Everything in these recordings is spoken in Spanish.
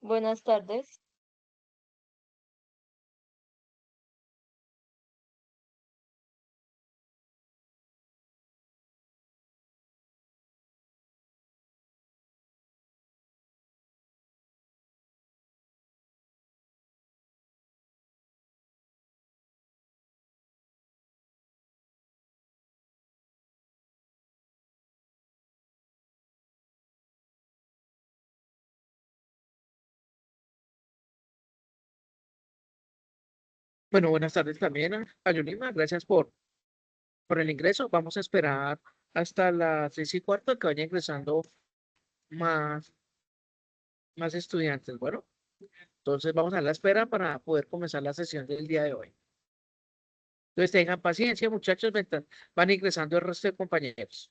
Buenas tardes. Bueno, buenas tardes también a Yulima. Gracias por el ingreso. Vamos a esperar hasta las 6:15 que vaya ingresando más, más estudiantes. Bueno, entonces vamos a la espera para poder comenzar la sesión del día de hoy. Entonces tengan paciencia, muchachos, mientras van ingresando el resto de compañeros.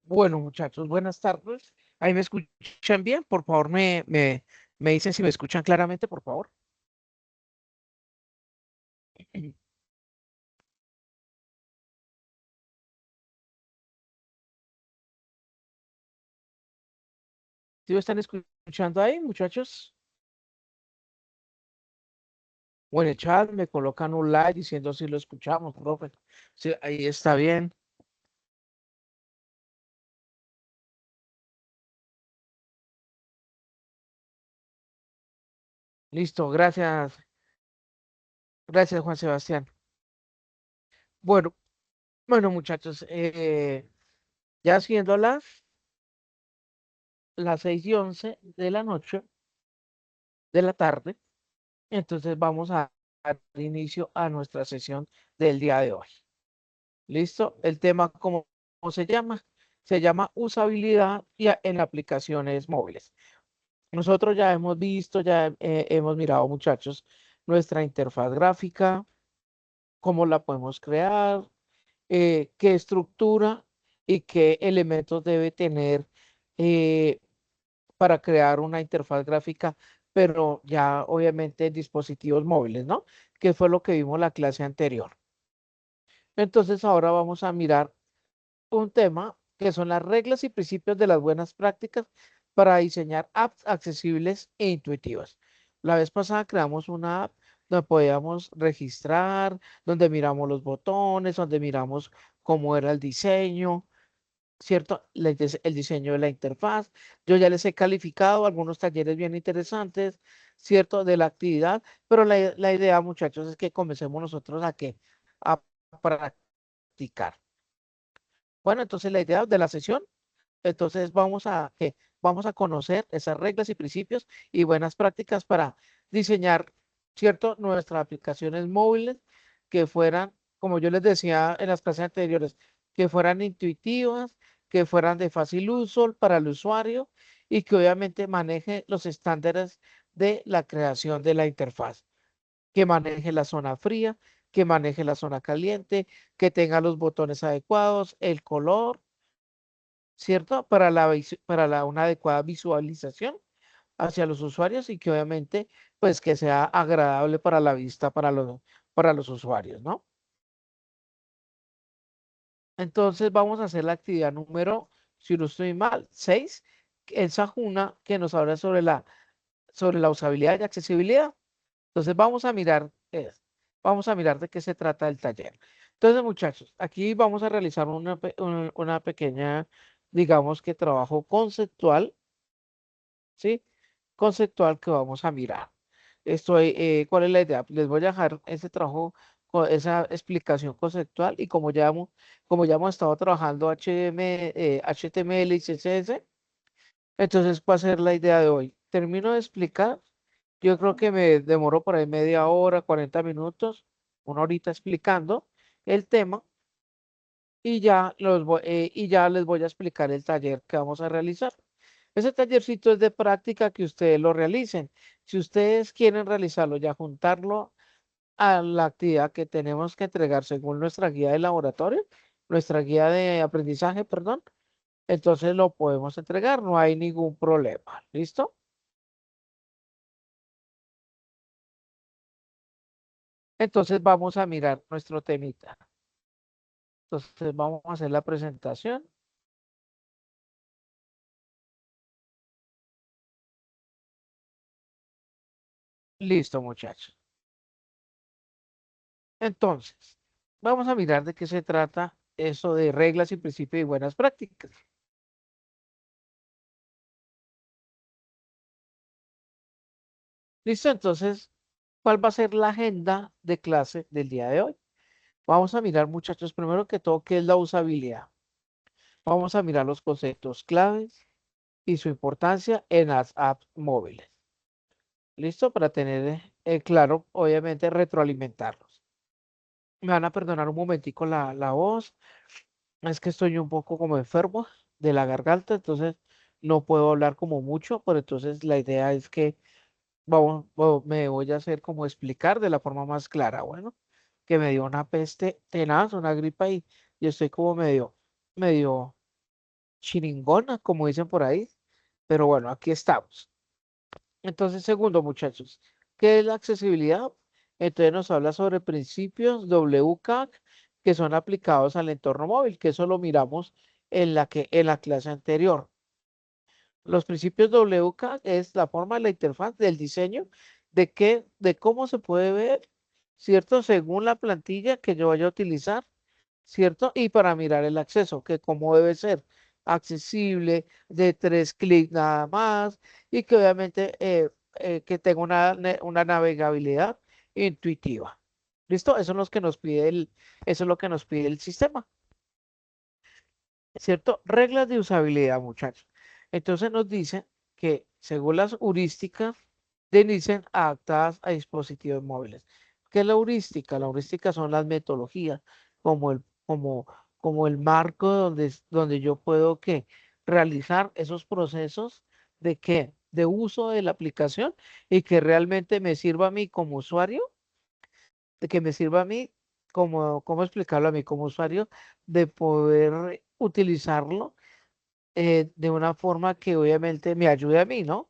Bueno, muchachos, buenas tardes. ¿Ahí me escuchan bien? Por favor, me dicen si me escuchan claramente, por favor. ¿Sí me están escuchando ahí, muchachos? O en el chat me colocan un like diciendo si lo escuchamos, profe. Sí, ahí está bien. Listo, gracias. Gracias, Juan Sebastián. Bueno, bueno, muchachos, ya siendo las 6:11 de la noche, de la tarde, entonces vamos a dar inicio a nuestra sesión del día de hoy. ¿Listo? El tema, ¿cómo se llama? Se llama usabilidad en aplicaciones móviles. Nosotros ya hemos visto, ya hemos mirado, muchachos, nuestra interfaz gráfica, cómo la podemos crear, qué estructura y qué elementos debe tener eh, para crear una interfaz gráfica, pero ya obviamente en dispositivos móviles, ¿no? Que fue lo que vimos la clase anterior. Entonces ahora vamos a mirar un tema que son las reglas y principios de las buenas prácticas para diseñar apps accesibles e intuitivas. La vez pasada creamos una app donde podíamos registrar, donde miramos los botones, donde miramos cómo era el diseño, ¿cierto? El diseño de la interfaz. Yo ya les he calificado algunos talleres bien interesantes, ¿cierto? De la actividad, pero la idea, muchachos, es que comencemos nosotros a practicar. Bueno, entonces la idea de la sesión, entonces vamos a conocer esas reglas y principios y buenas prácticas para diseñar, ¿cierto? Nuestras aplicaciones móviles que fueran, como yo les decía en las clases anteriores, que fueran intuitivas, que fueran de fácil uso para el usuario y que obviamente maneje los estándares de la creación de la interfaz, que maneje la zona fría, que maneje la zona caliente, que tenga los botones adecuados, el color, ¿cierto? Para una adecuada visualización hacia los usuarios y que obviamente, pues que sea agradable para la vista para los usuarios, ¿no? Entonces vamos a hacer la actividad número, si no estoy mal, 6, esa una que nos habla sobre la usabilidad y accesibilidad. Entonces vamos a mirar de qué se trata el taller. Entonces, muchachos, aquí vamos a realizar una pequeña, digamos que trabajo conceptual, ¿sí? Conceptual que vamos a mirar. ¿Cuál es la idea? Les voy a dejar ese trabajo, esa explicación conceptual y como ya hemos estado trabajando HTML y CSS, entonces va a ser la idea de hoy. Termino de explicar. Yo creo que me demoro por ahí media hora, 40 minutos, una horita explicando el tema y ya les voy a explicar el taller que vamos a realizar. Ese tallercito es de práctica que ustedes lo realicen. Si ustedes quieren realizarlo, ya juntarlo a la actividad que tenemos que entregar según nuestra guía de laboratorio, nuestra guía de aprendizaje, perdón, entonces lo podemos entregar, no hay ningún problema. ¿Listo? Entonces vamos a mirar nuestro temita. Entonces vamos a hacer la presentación. Listo, muchachos. Entonces, vamos a mirar de qué se trata eso de reglas y principios y buenas prácticas. Listo, entonces, ¿cuál va a ser la agenda de clase del día de hoy? Vamos a mirar, muchachos, primero que todo, qué es la usabilidad. Vamos a mirar los conceptos claves y su importancia en las apps móviles. ¿Listo? Para tener claro, obviamente, retroalimentarlos. Me van a perdonar un momentico la voz. Es que estoy un poco como enfermo de la garganta, entonces no puedo hablar como mucho, pero entonces la idea es que me voy a hacer como explicar de la forma más clara. Bueno, que me dio una peste tenaz, una gripa y estoy como medio chiringona, como dicen por ahí. Pero bueno, aquí estamos. Entonces, segundo, muchachos, ¿qué es la accesibilidad? Entonces nos habla sobre principios WCAG que son aplicados al entorno móvil, que eso lo miramos en la clase anterior. Los principios WCAG es la forma de la interfaz del diseño de cómo se puede ver, ¿cierto? Según la plantilla que yo vaya a utilizar, ¿cierto? Y para mirar el acceso, que cómo debe ser accesible, de 3 clics nada más, y que obviamente que tenga una navegabilidad intuitiva. ¿Listo? Eso es lo que nos pide eso es lo que nos pide el sistema, ¿cierto? Reglas de usabilidad, muchachos. Entonces nos dice que según las heurísticas de Nielsen adaptadas a dispositivos móviles. ¿Qué es la heurística? La heurística son las metodologías, como el marco donde yo puedo realizar esos procesos de uso de la aplicación y que realmente me sirva a mí como usuario, de que me sirva a mí cómo explicarlo a mí como usuario, de poder utilizarlo de una forma que obviamente me ayude a mí, ¿no?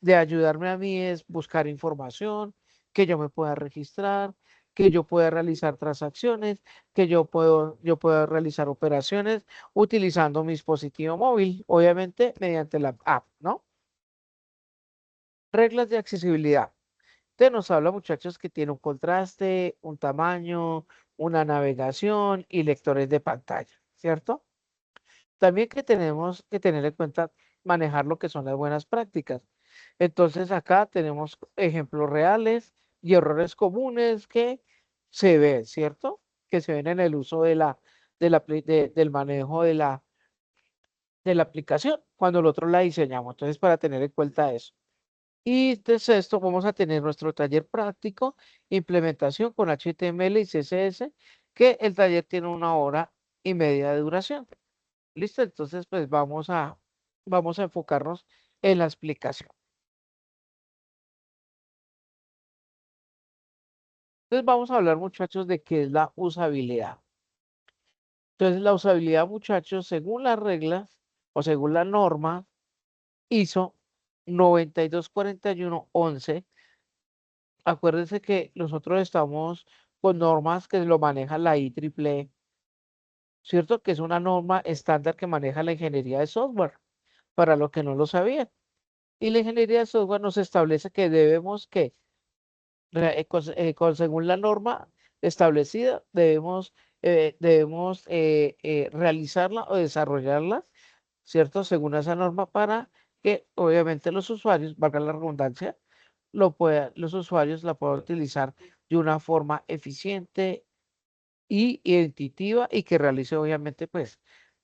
De ayudarme a mí es buscar información, que yo me pueda registrar, que yo pueda realizar transacciones, que yo pueda realizar operaciones utilizando mi dispositivo móvil, obviamente mediante la app, ¿no? Reglas de accesibilidad. Usted nos habla, muchachos, que tiene un contraste, un tamaño, una navegación y lectores de pantalla, ¿cierto? También que tenemos que tener en cuenta manejar lo que son las buenas prácticas. Entonces acá tenemos ejemplos reales y errores comunes que se ven, ¿cierto? Que se ven en el uso del manejo de la aplicación cuando nosotros la diseñamos. Entonces, para tener en cuenta eso. Y entonces esto vamos a tener nuestro taller práctico, implementación con HTML y CSS, que el taller tiene 1 hora y media de duración. Listo, entonces pues vamos a enfocarnos en la explicación. Entonces vamos a hablar, muchachos, de qué es la usabilidad. Entonces la usabilidad, muchachos, según las reglas o según la norma ISO 924111, acuérdense que nosotros estamos con normas que lo maneja la IEEE, ¿cierto? Que es una norma estándar que maneja la ingeniería de software, para los que no lo sabían. Y la ingeniería de software nos establece que debemos que según la norma establecida, debemos realizarla o desarrollarla, ¿cierto? Según esa norma para que obviamente los usuarios, valga la redundancia, los usuarios la puedan utilizar de una forma eficiente y intuitiva y que realice obviamente pues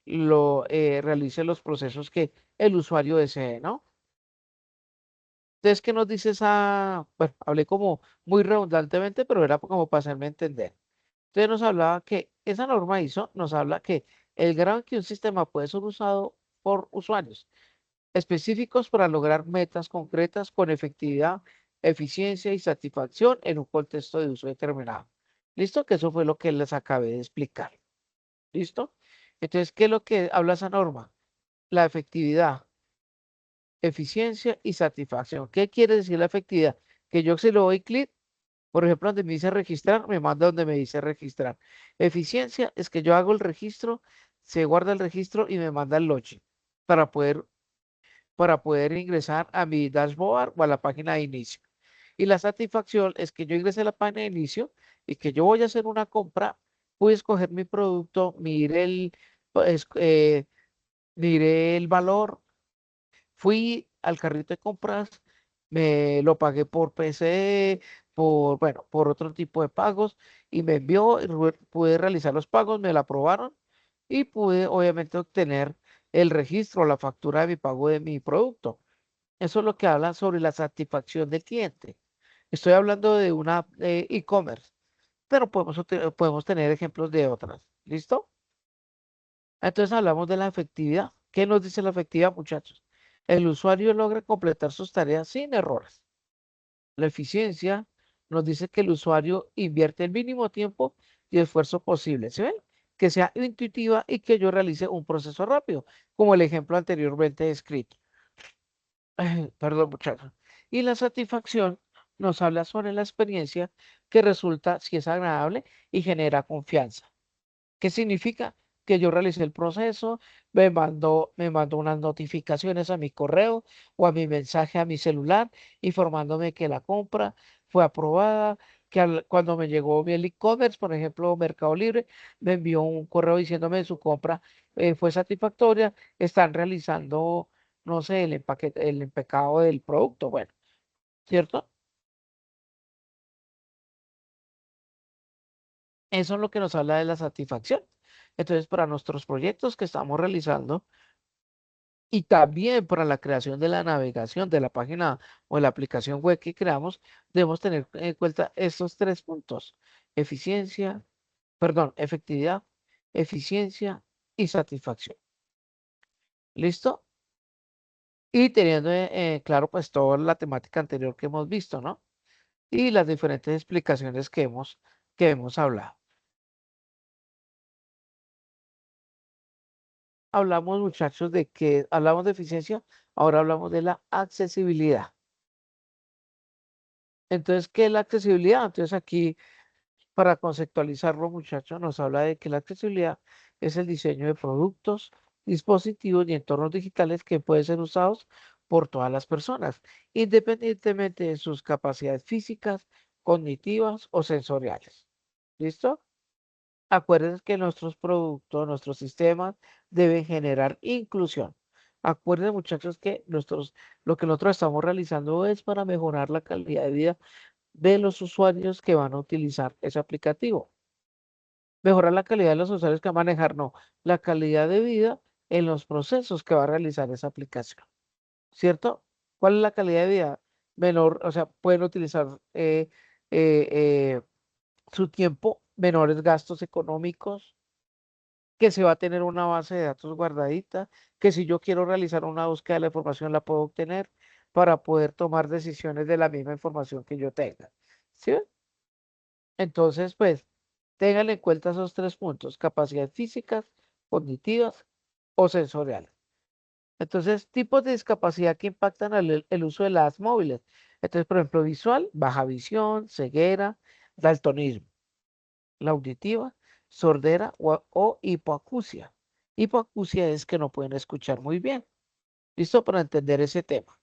realice los procesos que el usuario desee, ¿no? Entonces, ¿qué nos dice esa? Bueno, hablé como muy redundantemente, pero era como para hacerme entender. Entonces nos hablaba que esa norma ISO nos habla que el grado en que un sistema puede ser usado por usuarios específicos para lograr metas concretas con efectividad, eficiencia y satisfacción en un contexto de uso determinado. ¿Listo? Que eso fue lo que les acabé de explicar. ¿Listo? Entonces, ¿qué es lo que habla esa norma? La efectividad, eficiencia y satisfacción. ¿Qué quiere decir la efectividad? Que yo se lo doy clic, por ejemplo, donde me dice registrar, me manda donde me dice registrar. Eficiencia es que yo hago el registro, se guarda el registro y me manda el login para poder, para poder ingresar a mi dashboard o a la página de inicio. Y la satisfacción es que yo ingrese a la página de inicio y que yo voy a hacer una compra, voy a escoger mi producto, pues, miré el valor. Fui al carrito de compras, me lo pagué por PC, bueno, por otro tipo de pagos y me envió, y pude realizar los pagos, me la aprobaron y pude obviamente obtener el registro, la factura de mi pago de mi producto. Eso es lo que habla sobre la satisfacción del cliente. Estoy hablando de una app de e-commerce, pero podemos tener ejemplos de otras. ¿Listo? Entonces hablamos de la efectividad. ¿Qué nos dice la efectividad, muchachos? El usuario logra completar sus tareas sin errores. La eficiencia, nos dice que el usuario invierte el mínimo tiempo y esfuerzo posible. ¿Sí ven? Que sea intuitiva y que yo realice un proceso rápido, como el ejemplo anteriormente descrito. Perdón, muchachos. Y la satisfacción nos habla sobre la experiencia que resulta si es agradable y genera confianza. ¿Qué significa? Que yo realicé el proceso, me mandó unas notificaciones a mi correo o a mi mensaje a mi celular informándome que la compra fue aprobada, que cuando me llegó el e-commerce, por ejemplo, Mercado Libre, me envió un correo diciéndome su compra fue satisfactoria, están realizando, no sé, el empacado del producto, bueno, ¿cierto? Eso es lo que nos habla de la satisfacción. Entonces, para nuestros proyectos que estamos realizando, y también para la creación de la navegación de la página o la aplicación web que creamos, debemos tener en cuenta estos tres puntos: eficiencia, perdón, efectividad, eficiencia y satisfacción. ¿Listo? Y teniendo claro pues toda la temática anterior que hemos visto, ¿no? Y las diferentes explicaciones que hemos hablado. Hablamos, muchachos, de que hablamos de eficiencia, ahora hablamos de la accesibilidad. Entonces, ¿qué es la accesibilidad? Entonces aquí, para conceptualizarlo, muchachos, nos habla de que la accesibilidad es el diseño de productos, dispositivos y entornos digitales que pueden ser usados por todas las personas, independientemente de sus capacidades físicas, cognitivas o sensoriales. ¿Listo? Acuérdense que nuestros productos, nuestros sistemas deben generar inclusión. Acuérdense, muchachos, que lo que nosotros estamos realizando es para mejorar la calidad de vida de los usuarios que van a utilizar ese aplicativo. Mejorar la calidad de los usuarios que van a manejar, no, la calidad de vida en los procesos que va a realizar esa aplicación, ¿cierto? ¿Cuál es la calidad de vida? Menor, o sea, pueden utilizar eh, eh, su tiempo, menores gastos económicos, que se va a tener una base de datos guardadita, que si yo quiero realizar una búsqueda de la información la puedo obtener para poder tomar decisiones de la misma información que yo tenga. ¿Sí? Entonces, pues, tengan en cuenta esos tres puntos: capacidades físicas, cognitivas o sensoriales. Entonces, tipos de discapacidad que impactan el uso de las móviles. Entonces, por ejemplo, visual, baja visión, ceguera, daltonismo. La auditiva, sordera o hipoacusia. Hipoacusia es que no pueden escuchar muy bien. ¿Listo? Para entender ese tema.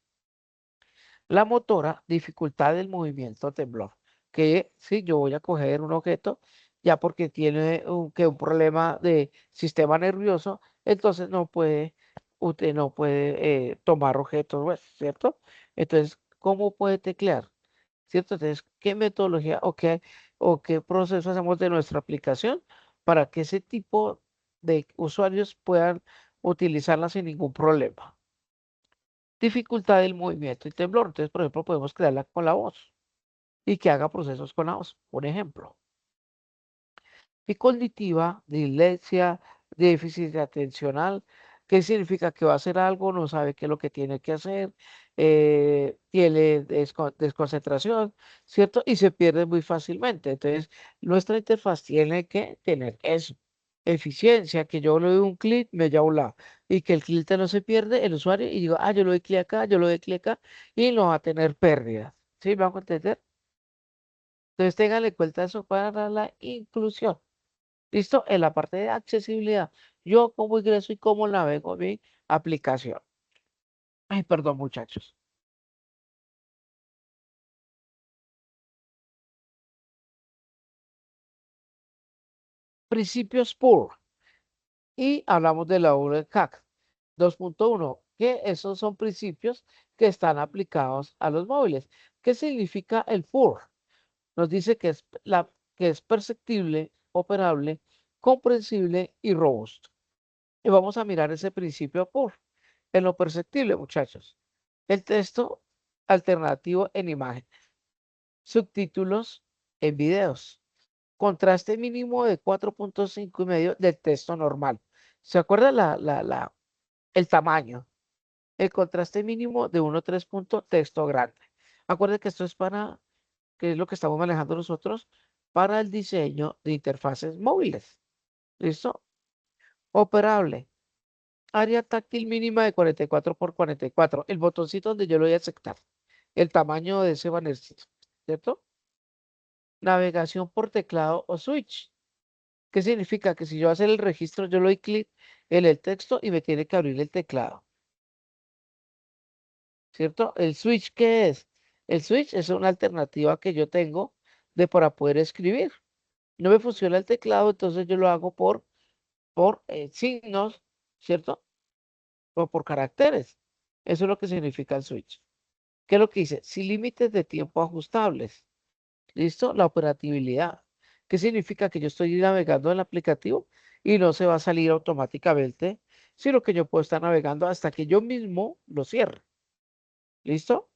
La motora, dificultad del movimiento, temblor. Que si yo voy a coger un objeto, ya porque tiene un problema de sistema nervioso, entonces usted no puede tomar objetos, pues, ¿cierto? Entonces, ¿cómo puede teclear? ¿Cierto? Entonces, ¿qué metodología o qué proceso hacemos de nuestra aplicación para que ese tipo de usuarios puedan utilizarla sin ningún problema? Dificultad del movimiento y temblor. Entonces, por ejemplo, podemos crearla con la voz y que haga procesos con la voz, por ejemplo. Y cognitiva, dislexia, déficit atencional. ¿Qué significa? Que va a hacer algo, no sabe qué es lo que tiene que hacer, tiene desconcentración, ¿cierto? Y se pierde muy fácilmente. Entonces, nuestra interfaz tiene que tener eso. Eficiencia, que yo le doy un clic, me lleva a un lado. Y que el cliente no se pierde, el usuario, y digo, yo lo doy clic acá, yo lo doy clic acá, y no va a tener pérdidas. ¿Sí? ¿Me van a entender? Entonces, ténganle en cuenta eso para la inclusión. ¿Listo? En la parte de accesibilidad, yo cómo ingreso y cómo navego mi aplicación. Ay, perdón, muchachos. Principios PUR. Y hablamos de la URCAC 2.1, que esos son principios que están aplicados a los móviles. ¿Qué significa el PUR? Nos dice que es perceptible, operable, comprensible y robusto. Y vamos a mirar ese principio PUR. En lo perceptible, muchachos, el texto alternativo en imagen, subtítulos en videos, contraste mínimo de 4.5 y medio del texto normal. ¿Se acuerda el tamaño? El contraste mínimo de 1.3 texto grande. Acuérdense que esto es para que es lo que estamos manejando nosotros para el diseño de interfaces móviles. ¿Listo? Operable. Área táctil mínima de 44 por 44. El botoncito donde yo lo voy a aceptar. El tamaño de ese bannercito, ¿cierto? Navegación por teclado o switch. ¿Qué significa? Que si yo hacer el registro, yo le doy clic en el texto y me tiene que abrir el teclado, ¿cierto? ¿El switch qué es? El switch es una alternativa que yo tengo para poder escribir. No me funciona el teclado, entonces yo lo hago por signos, ¿cierto? O por caracteres. Eso es lo que significa el switch. ¿Qué es lo que dice? Sin límites de tiempo ajustables. ¿Listo? La operatividad. ¿Qué significa? Que yo estoy navegando en el aplicativo y no se va a salir automáticamente, sino que yo puedo estar navegando hasta que yo mismo lo cierre. ¿Listo?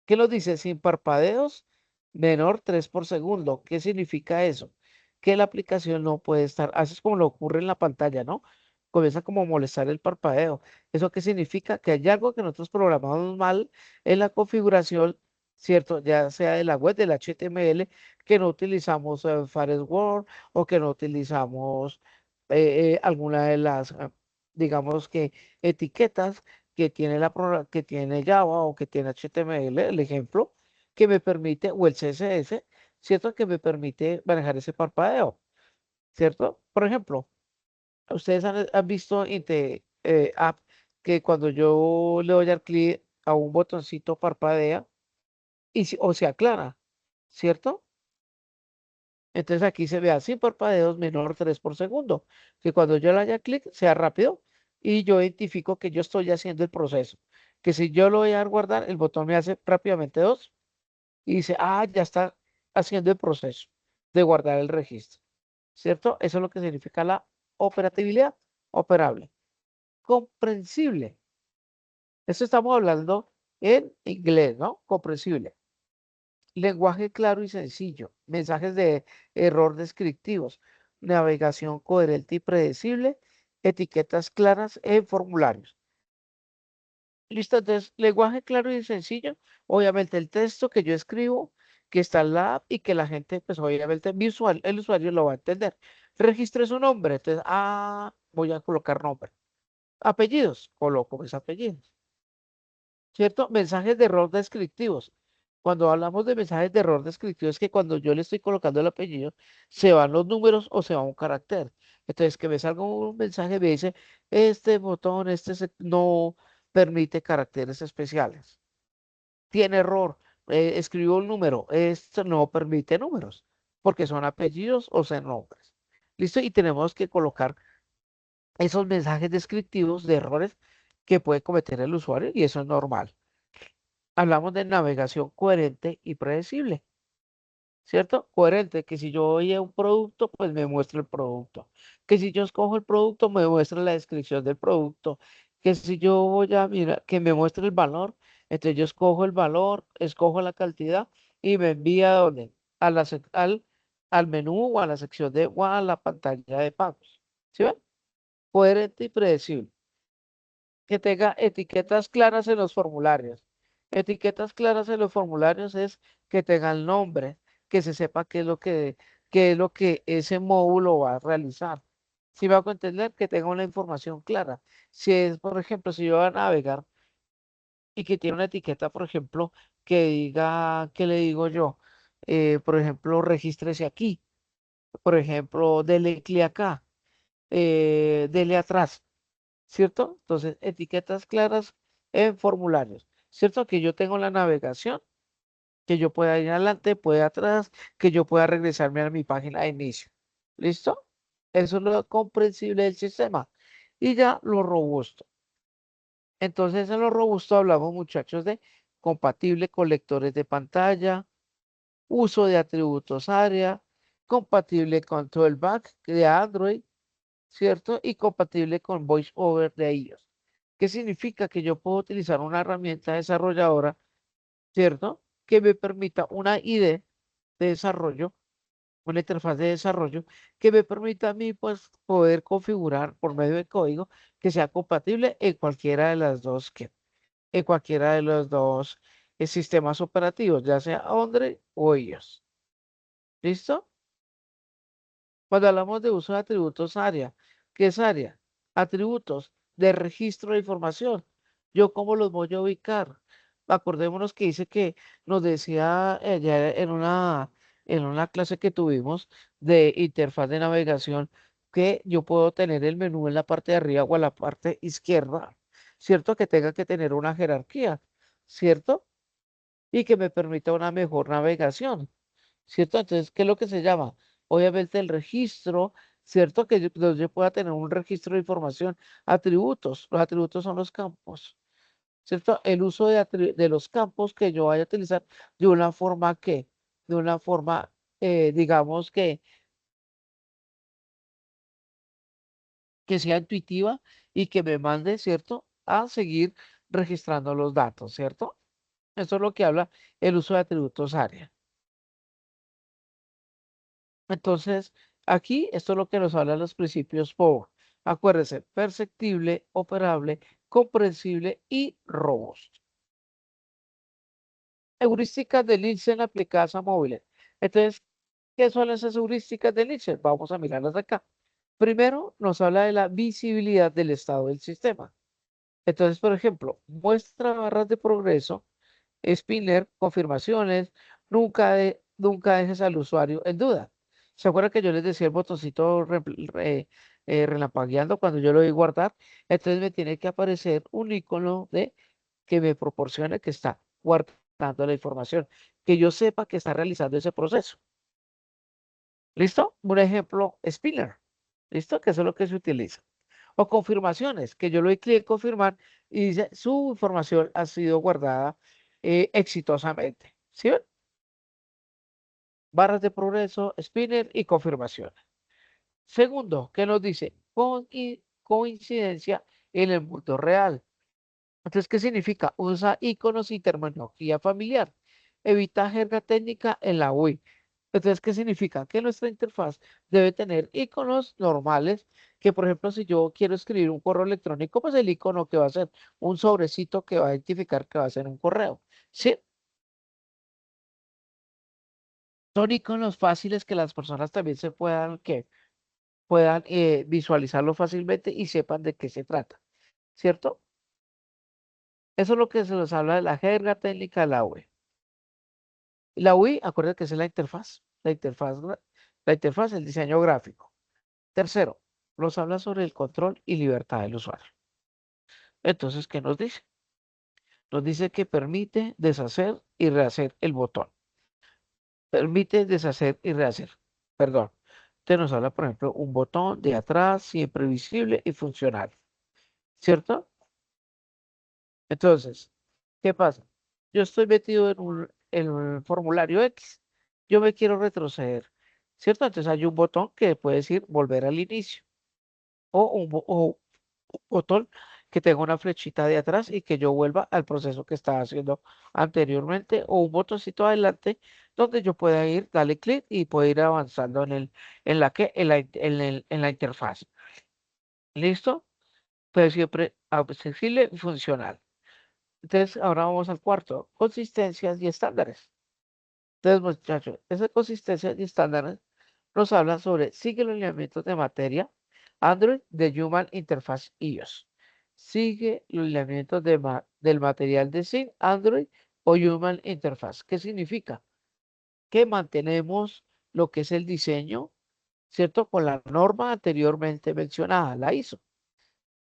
¿Qué nos dice? Sin parpadeos, menor 3 por segundo. ¿Qué significa eso? Que la aplicación no puede estar, así es como lo ocurre en la pantalla, ¿no? Comienza como a molestar el parpadeo. ¿Eso qué significa? Que hay algo que nosotros programamos mal en la configuración, ¿cierto? Ya sea de la web, del HTML, que no utilizamos Firewall o que no utilizamos alguna de las, digamos que, etiquetas que tiene que tiene Java o que tiene HTML, el ejemplo, que me permite, o el CSS, ¿cierto? Que me permite manejar ese parpadeo, ¿cierto? Por ejemplo, ustedes han visto en app que cuando yo le doy al clic a un botoncito parpadea o se aclara, ¿cierto? Entonces aquí se vea sin parpadeos menor 3 por segundo, que cuando yo le haya clic sea rápido y yo identifico que yo estoy haciendo el proceso. Que si yo lo voy a guardar, el botón me hace rápidamente 2 y dice, ah, ya está haciendo el proceso de guardar el registro, ¿cierto? Eso es lo que significa la operatividad, operable. Comprensible. Eso estamos hablando en inglés, ¿no? Comprensible. Lenguaje claro y sencillo, mensajes de error descriptivos, navegación coherente y predecible, etiquetas claras en formularios. Listo, entonces, lenguaje claro y sencillo, obviamente el texto que yo escribo, que está en la app y que la gente, pues obviamente el usuario lo va a entender. Registre su nombre, entonces, voy a colocar nombre. Apellidos, coloco mis apellidos. ¿Cierto? Mensajes de error descriptivos. Cuando hablamos de mensajes de error descriptivos, es que cuando yo le estoy colocando el apellido, se van los números o se va un carácter. Entonces, que me salga un mensaje, me dice, este botón, no permite caracteres especiales. Tiene error, escribió un número, esto no permite números, porque son apellidos o son nombres. ¿Listo? Y tenemos que colocar esos mensajes descriptivos de errores que puede cometer el usuario y eso es normal. Hablamos de navegación coherente y predecible, ¿cierto? Coherente, que si yo voy a un producto, pues me muestra el producto. Que si yo escojo el producto, me muestra la descripción del producto. Que si yo voy a mirar, que me muestre el valor, entonces yo escojo el valor, escojo la cantidad y me envía a dónde? Al menú o a la sección o a la pantalla de pagos. ¿Sí ven? Coherente y predecible. Que tenga etiquetas claras en los formularios. Etiquetas claras en los formularios es que tengan nombre, que se sepa qué es lo que ese módulo va a realizar. Si me hago entender, que tenga una información clara. Si es, por ejemplo, si yo voy a navegar y que tiene una etiqueta, por ejemplo, que diga, ¿qué le digo yo? Por ejemplo, regístrese aquí. Por ejemplo, dele clic acá. Dele atrás. ¿Cierto? Entonces, etiquetas claras en formularios, ¿cierto? Que yo tengo la navegación, que yo pueda ir adelante, pueda atrás, que yo pueda regresarme a mi página de inicio. ¿Listo? Eso es lo comprensible del sistema. Y ya lo robusto. Entonces, en lo robusto hablamos, muchachos, de compatible con lectores de pantalla, uso de atributos área, compatible con todo el back de Android, ¿cierto? Y compatible con VoiceOver de iOS. ¿Qué significa? Que yo puedo utilizar una herramienta desarrolladora, ¿cierto? Que me permita una IDE de desarrollo, una interfaz de desarrollo, que me permita a mí, pues, poder configurar por medio de código que sea compatible en cualquiera de las dos, en cualquiera de los dos sistemas operativos, ya sea Android o iOS. ¿Listo? Cuando hablamos de uso de atributos área, ¿qué es área? Atributos de registro de información. ¿Yo cómo los voy a ubicar? Acordémonos que dice que nos decía ya en una clase que tuvimos de interfaz de navegación que yo puedo tener el menú en la parte de arriba o en la parte izquierda, ¿cierto? Que tenga que tener una jerarquía, ¿cierto? Y que me permita una mejor navegación. ¿Cierto? Entonces, ¿qué es lo que se llama? Obviamente el registro, ¿cierto? Que yo pueda tener un registro de información, atributos. Los atributos son los campos, ¿cierto? El uso de los campos que yo vaya a utilizar de una forma de una forma, digamos que sea intuitiva y que me mande, ¿cierto? A seguir registrando los datos, ¿cierto? Eso es lo que habla el uso de atributos área. Entonces, aquí esto es lo que nos hablan los principios POWER. Acuérdense, perceptible, operable, comprensible y robusto. Heurísticas de Nielsen aplicadas a móviles. Entonces, ¿qué son esas heurísticas de Nielsen? Vamos a mirarlas acá. Primero, nos habla de la visibilidad del estado del sistema. Entonces, por ejemplo, muestra barras de progreso, spinner, confirmaciones, nunca dejes al usuario en duda. ¿Se acuerdan que yo les decía el botoncito relampagueando cuando yo lo doy guardar? Entonces me tiene que aparecer un icono de que me proporcione que está guardando la información, que yo sepa que está realizando ese proceso. ¿Listo? Un ejemplo, spinner. ¿Listo? Que eso es lo que se utiliza. O confirmaciones, que yo le doy clic en confirmar y dice su información ha sido guardada exitosamente. ¿Sí ven? Barras de progreso, spinner y confirmación. Segundo, ¿qué nos dice? Coincidencia en el mundo real. Entonces, ¿qué significa? Usa iconos y terminología familiar. Evita jerga técnica en la UI. Entonces, ¿qué significa? Que nuestra interfaz debe tener iconos normales, que por ejemplo, si yo quiero escribir un correo electrónico, pues el icono que va a ser un sobrecito que va a identificar que va a ser un correo. Sí, son iconos fáciles que las personas también que puedan visualizarlo fácilmente y sepan de qué se trata, ¿cierto? Eso es lo que se nos habla de la jerga técnica de la UE. La UI, acuérdense que esa es la interfaz, el diseño gráfico. Tercero, nos habla sobre el control y libertad del usuario. Entonces, ¿qué nos dice? Nos dice que permite deshacer y rehacer el botón. Permite deshacer y rehacer. Perdón. Usted nos habla, por ejemplo, un botón de atrás, siempre visible y funcional. ¿Cierto? Entonces, ¿qué pasa? Yo estoy metido en un formulario X. Yo me quiero retroceder. ¿Cierto? Entonces hay un botón que puede decir volver al inicio. O un botón que tenga una flechita de atrás y que yo vuelva al proceso que estaba haciendo anteriormente. O un botoncito adelante donde yo pueda ir, darle clic y pueda ir avanzando en la interfaz. ¿Listo? Pero siempre accesible y funcional. Entonces, ahora vamos al cuarto, consistencias y estándares. Entonces, muchachos, esas consistencias y estándares nos hablan sobre sigue los lineamientos de materia Android de Human Interface iOS. Sigue los lineamientos del material de SYN Android o Human Interface. ¿Qué significa? Que mantenemos lo que es el diseño, ¿cierto? Con la norma anteriormente mencionada, la ISO.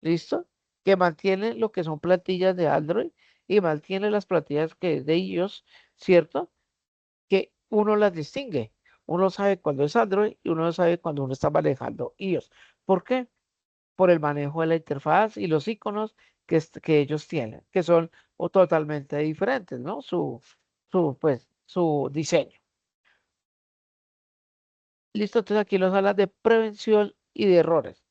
¿Listo? Que mantiene lo que son plantillas de Android y mantiene las plantillas que de iOS, ¿cierto? Que uno las distingue. Uno sabe cuando es Android y uno sabe cuando uno está manejando iOS. ¿Por qué? Por el manejo de la interfaz y los iconos que ellos tienen, que son totalmente diferentes, ¿no? Su diseño. Listo, entonces aquí nos habla de prevención y de errores.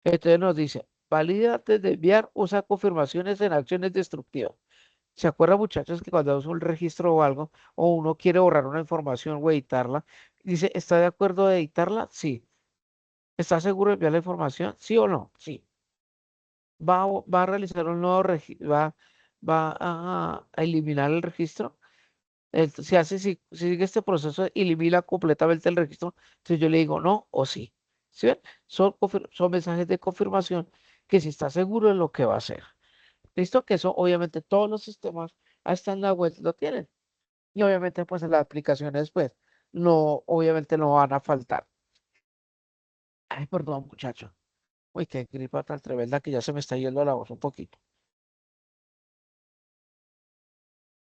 Entonces nos dice, valida antes de enviar, usa confirmaciones en acciones destructivas. ¿Se acuerdan, muchachos, que cuando hace un registro o algo, o uno quiere borrar una información o editarla, dice, ¿está de acuerdo de editarla? Sí. ¿Está seguro de enviar la información? ¿Sí o no? Sí. Va a realizar un nuevo registro, va a eliminar el registro. Si hace, si sigue este proceso, elimina completamente el registro. Entonces yo le digo no o sí. ¿Sí ven? Son mensajes de confirmación que si está seguro de lo que va a hacer. ¿Listo? Que eso obviamente todos los sistemas hasta en la web lo tienen. Y obviamente pues en las aplicaciones pues no, obviamente no van a faltar. Ay, perdón muchacho. Uy, qué gripa tan tremenda que ya se me está yendo la voz un poquito.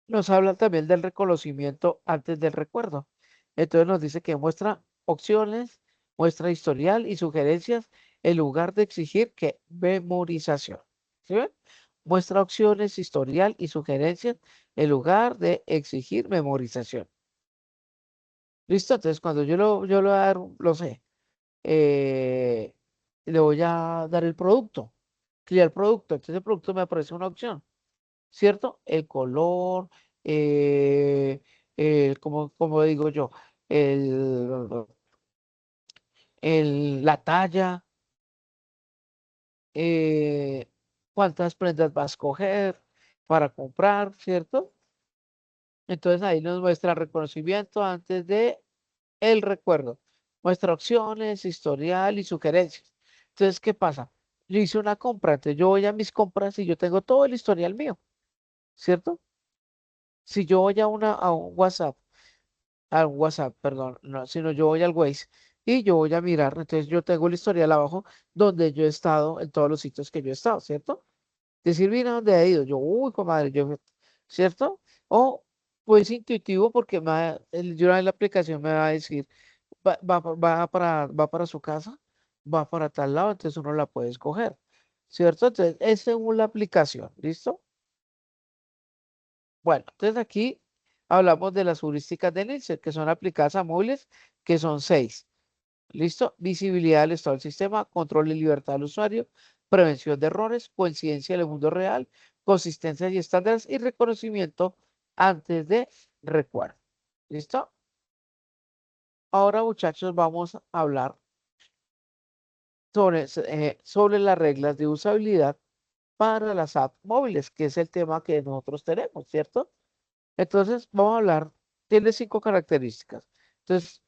Nos hablan también del reconocimiento antes del recuerdo. Entonces nos dice que muestra opciones, muestra historial y sugerencias en lugar de exigir que memorización. ¿Sí ven? Muestra opciones, historial y sugerencias en lugar de exigir memorización. ¿Listo? Entonces cuando yo le voy a dar, lo sé, eh, le voy a dar el producto, crear el producto. Entonces el producto me aparece una opción. ¿Cierto? El color, eh, como digo yo, el, la talla, eh, cuántas prendas vas a escoger para comprar, ¿cierto? Entonces ahí nos muestra reconocimiento antes de el recuerdo. Muestra opciones, historial y sugerencias. Entonces, ¿qué pasa? Yo hice una compra, entonces yo voy a mis compras y yo tengo todo el historial mío, ¿cierto? Si yo voy a un WhatsApp, al WhatsApp, perdón, no, sino yo voy al Waze y yo voy a mirar, entonces yo tengo el historial abajo donde yo he estado, en todos los sitios que yo he estado, ¿cierto? Decir, mira dónde he ido, yo, uy, comadre, ¿cierto? O pues intuitivo porque yo en la aplicación me va a decir, va para su casa, va para tal lado, entonces uno la puede escoger, ¿cierto? Entonces, es según la aplicación, ¿listo? Bueno, entonces aquí hablamos de las heurísticas de Nielsen, que son aplicadas a móviles, que son seis. ¿Listo? Visibilidad del estado del sistema, control y libertad del usuario, prevención de errores, coincidencia en el mundo real, consistencia y estándares y reconocimiento antes de recuerdo. ¿Listo? Ahora, muchachos, vamos a hablar sobre las reglas de usabilidad para las apps móviles, que es el tema que nosotros tenemos, ¿cierto? Entonces, vamos a hablar, tiene cinco características. Entonces,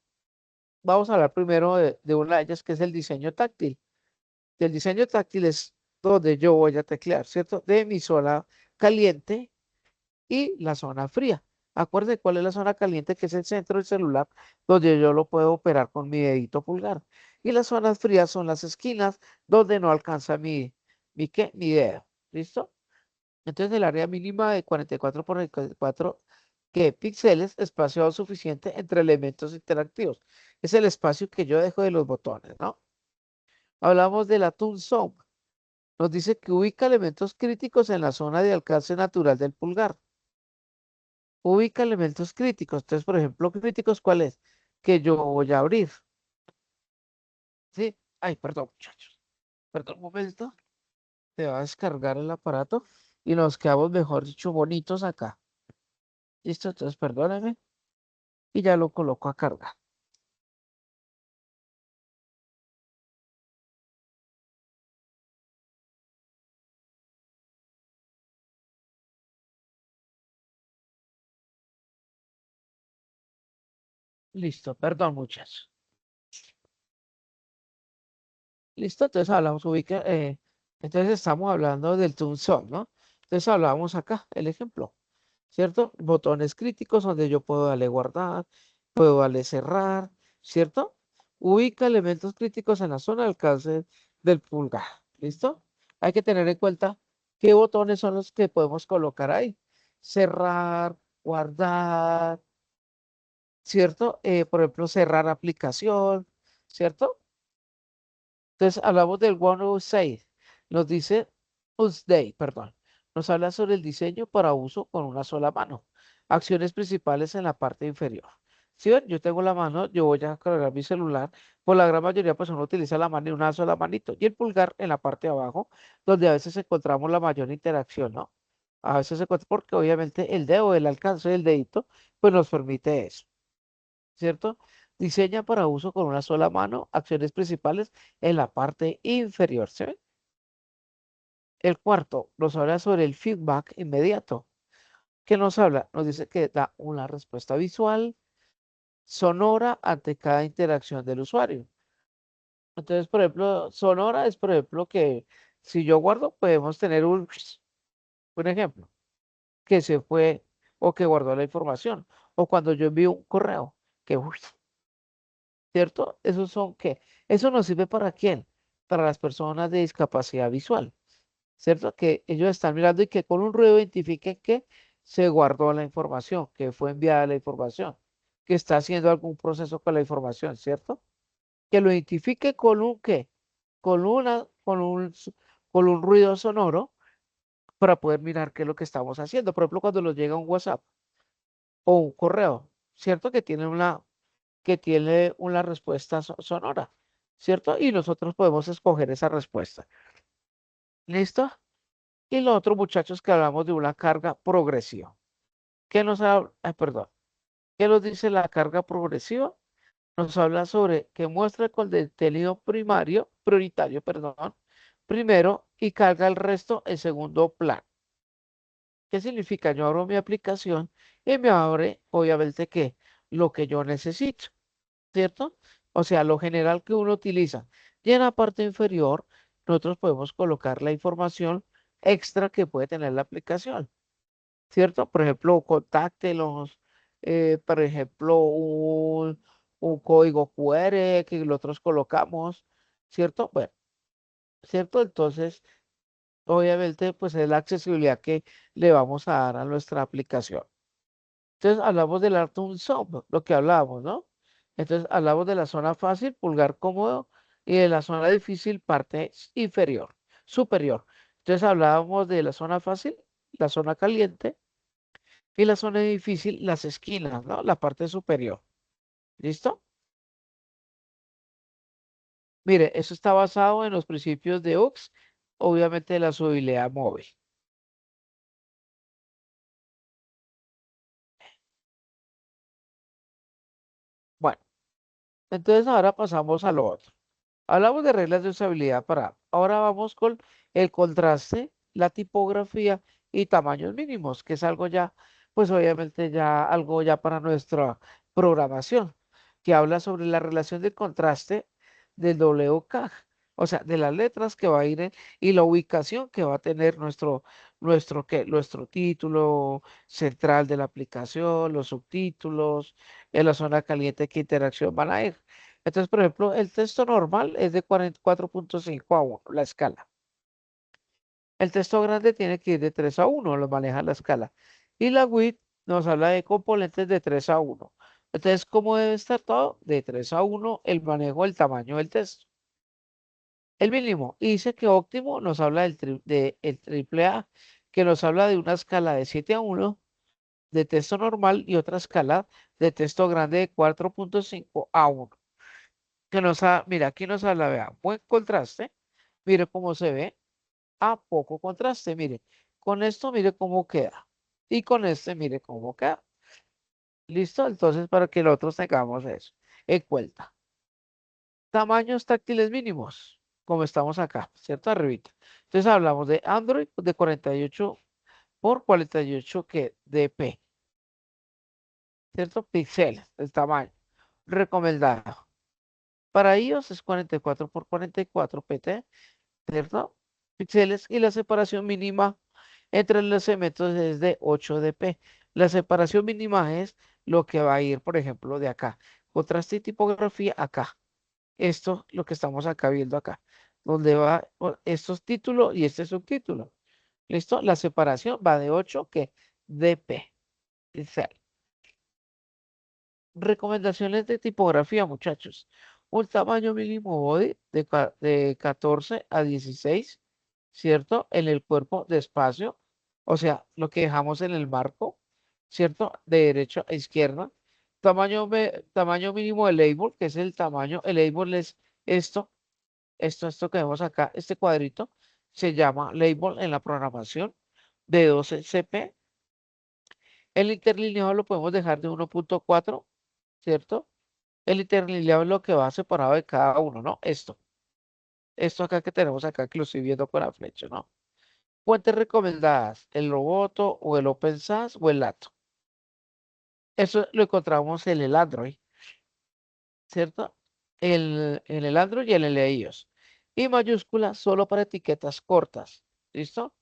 vamos a hablar primero de una de ellas, que es el diseño táctil. El diseño táctil es donde yo voy a teclear, ¿cierto? De mi zona caliente y la zona fría. Acuérdense cuál es la zona caliente, que es el centro del celular, donde yo lo puedo operar con mi dedito pulgar. Y las zonas frías son las esquinas, donde no alcanza ¿qué? Mi dedo. ¿Listo? Entonces, el área mínima de 44 por 44 que píxeles, espacio suficiente entre elementos interactivos. Es el espacio que yo dejo de los botones, ¿no? Hablamos de la Toon Zone. Nos dice que ubica elementos críticos en la zona de alcance natural del pulgar. Ubica elementos críticos. Entonces, por ejemplo, críticos, ¿cuál es? Que yo voy a abrir. ¿Sí? Ay, perdón, muchachos. Perdón un momento. Te va a descargar el aparato y nos quedamos, mejor dicho, bonitos acá. ¿Listo? Entonces, perdóname y ya lo coloco a cargar. Listo, perdón, muchachos. Listo, entonces hablamos, entonces estamos hablando del Tunson, ¿no? Entonces hablamos acá, el ejemplo, ¿cierto? Botones críticos donde yo puedo darle guardar, puedo darle cerrar, ¿cierto? Ubica elementos críticos en la zona de alcance del pulgar, ¿listo? Hay que tener en cuenta qué botones son los que podemos colocar ahí. Cerrar, guardar, ¿cierto? Por ejemplo, cerrar aplicación, ¿cierto? Entonces hablamos del 106. Nos dice Day, perdón. Nos habla sobre el diseño para uso con una sola mano. Acciones principales en la parte inferior. Si ven, yo tengo la mano, yo voy a cargar mi celular. Por la gran mayoría, pues uno utiliza la mano y una sola manito. Y el pulgar en la parte de abajo, donde a veces encontramos la mayor interacción, ¿no? A veces se encuentra, porque obviamente el dedo, el alcance del dedito, pues nos permite eso. ¿Cierto? Diseña para uso con una sola mano, acciones principales en la parte inferior, ¿sí ven? El cuarto nos habla sobre el feedback inmediato. ¿Qué nos habla? Nos dice que da una respuesta visual, sonora ante cada interacción del usuario. Entonces, por ejemplo, sonora es, por ejemplo, que si yo guardo, podemos tener un ejemplo, que se fue o que guardó la información. O cuando yo envío un correo, que, ¿cierto? Esos son, ¿qué? Eso nos sirve para quién? Para las personas de discapacidad visual, ¿cierto? Que ellos están mirando y que con un ruido identifiquen que se guardó la información, que fue enviada la información, que está haciendo algún proceso con la información, ¿cierto? Que lo identifique con un qué, con con un ruido sonoro para poder mirar qué es lo que estamos haciendo. Por ejemplo, cuando nos llega un WhatsApp o un correo, ¿cierto? Que tiene una respuesta sonora, ¿cierto? Y nosotros podemos escoger esa respuesta. ¿Listo? Y lo otro, muchachos, que hablamos de una carga progresiva. ¿Qué nos habla? Perdón. ¿Qué nos dice la carga progresiva? Nos habla sobre que muestra el contenido prioritario, perdón, primero y carga el resto en segundo plano. ¿Qué significa? Yo abro mi aplicación y me abre, obviamente, que lo que yo necesito, ¿cierto? O sea, lo general que uno utiliza. Y en la parte inferior, nosotros podemos colocar la información extra que puede tener la aplicación, ¿cierto? Por ejemplo, contáctelos, por ejemplo, un código QR que nosotros colocamos, ¿cierto? Bueno, ¿cierto? Entonces, obviamente, pues es la accesibilidad que le vamos a dar a nuestra aplicación. Entonces, hablamos del Artum Zoom, lo que hablábamos, ¿no? Entonces, hablamos de la zona fácil, pulgar cómodo, y de la zona difícil, parte inferior, superior. Entonces, hablábamos de la zona fácil, la zona caliente, y la zona difícil, las esquinas, ¿no? La parte superior. ¿Listo? Mire, eso está basado en los principios de UX, obviamente de la usabilidad móvil. Bueno, entonces ahora pasamos a lo otro. Hablamos de reglas de usabilidad para app. Ahora vamos con el contraste, la tipografía y tamaños mínimos, que es algo ya, pues obviamente ya algo ya para nuestra programación, que habla sobre la relación de contraste del WCAG, o sea, de las letras que va a ir y la ubicación que va a tener nuestro título central de la aplicación, los subtítulos, en la zona caliente, qué interacción van a ir. Entonces, por ejemplo, el texto normal es de 44.5 a 1, la escala. El texto grande tiene que ir de 3 a 1, lo maneja la escala. Y la width nos habla de componentes de 3 a 1. Entonces, ¿cómo debe estar todo? De 3 a 1, el manejo del tamaño del texto. El mínimo. Y dice que óptimo nos habla el triple A, que nos habla de una escala de 7 a 1 de texto normal y otra escala de texto grande de 4.5 a 1. Mira, aquí nos habla, vea, buen contraste, mire cómo se ve, a poco contraste, mire, con esto mire cómo queda, y con este mire cómo queda. ¿Listo? Entonces, para que nosotros tengamos eso en cuenta. Tamaños táctiles mínimos, como estamos acá, ¿cierto? Arribita. Entonces, hablamos de Android de 48 por 48 que dp, ¿cierto? Píxeles, el tamaño recomendado. Para iOS es 44 por 44 pt, ¿cierto? Píxeles, y la separación mínima entre los segmentos es de 8 dp. La separación mínima es lo que va a ir, por ejemplo, de acá. Contraste y tipografía acá. Esto, lo que estamos acá viendo acá, donde va estos títulos y este subtítulo. ¿Listo? La separación va de 8 que dp. Píxel. Recomendaciones de tipografía, muchachos. Un tamaño mínimo body de 14 a 16, ¿cierto? En el cuerpo de espacio, o sea, lo que dejamos en el marco, ¿cierto? De derecha a izquierda. Tamaño mínimo de label, que es el tamaño, el label es esto, esto que vemos acá, este cuadrito, se llama label en la programación de 12 CP. El interlineado lo podemos dejar de 1.4, ¿cierto? El interlineado es lo que va separado de cada uno, ¿no? Esto acá que tenemos acá, que lo estoy viendo con la flecha, ¿no? Fuentes recomendadas, el Roboto o el OpenSAS o el Lato. Eso lo encontramos en el Android, ¿cierto? En el Android y en el iOS. Y mayúscula solo para etiquetas cortas. ¿Listo?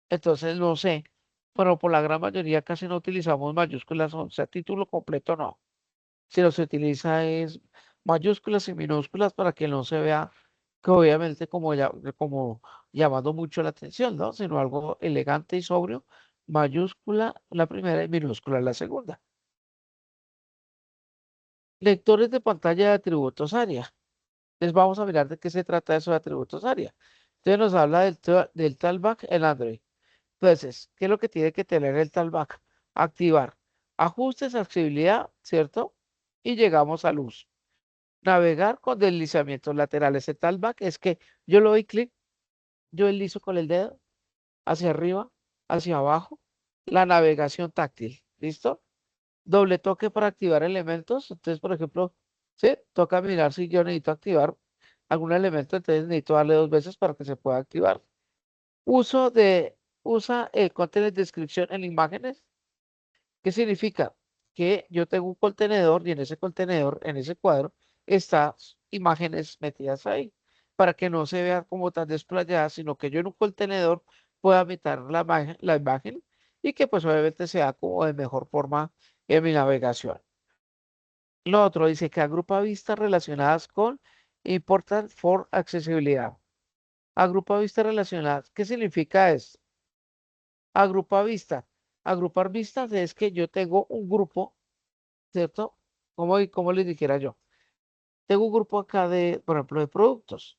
Entonces, no sé, pero por la gran mayoría casi no utilizamos mayúsculas, o sea, título completo no. Si lo se utiliza es mayúsculas y minúsculas para que no se vea que obviamente como llamando mucho la atención, ¿no? Sino algo elegante y sobrio, mayúscula la primera y minúscula la segunda. Lectores de pantalla de atributos ARIA. Les vamos a mirar de qué se trata eso de atributos ARIA. Entonces nos habla del talkback en Android. Entonces, ¿qué es lo que tiene que tener el talkback? Activar ajustes, accesibilidad, ¿cierto? Y llegamos a luz. Navegar con deslizamientos laterales. El talkback es que yo le doy clic, yo deslizo con el dedo hacia arriba, hacia abajo, la navegación táctil. ¿Listo? Doble toque para activar elementos. Entonces, por ejemplo, sí, toca mirar si yo necesito activar algún elemento, entonces necesito darle 2 veces para que se pueda activar. Uso de, usa el content description en imágenes. ¿Qué significa? Que yo tengo un contenedor y en ese contenedor, en ese cuadro, están imágenes metidas ahí para que no se vea como tan desplayada, sino que yo en un contenedor pueda meter la imagen y que pues obviamente sea como de mejor forma en mi navegación. Lo otro dice que agrupa vistas relacionadas con Important for Accesibilidad. Agrupa vistas relacionadas. ¿Qué significa esto? Agrupa vistas. Agrupar vistas es que yo tengo un grupo, ¿cierto? Como les dijera yo. Tengo un grupo acá de, por ejemplo, de productos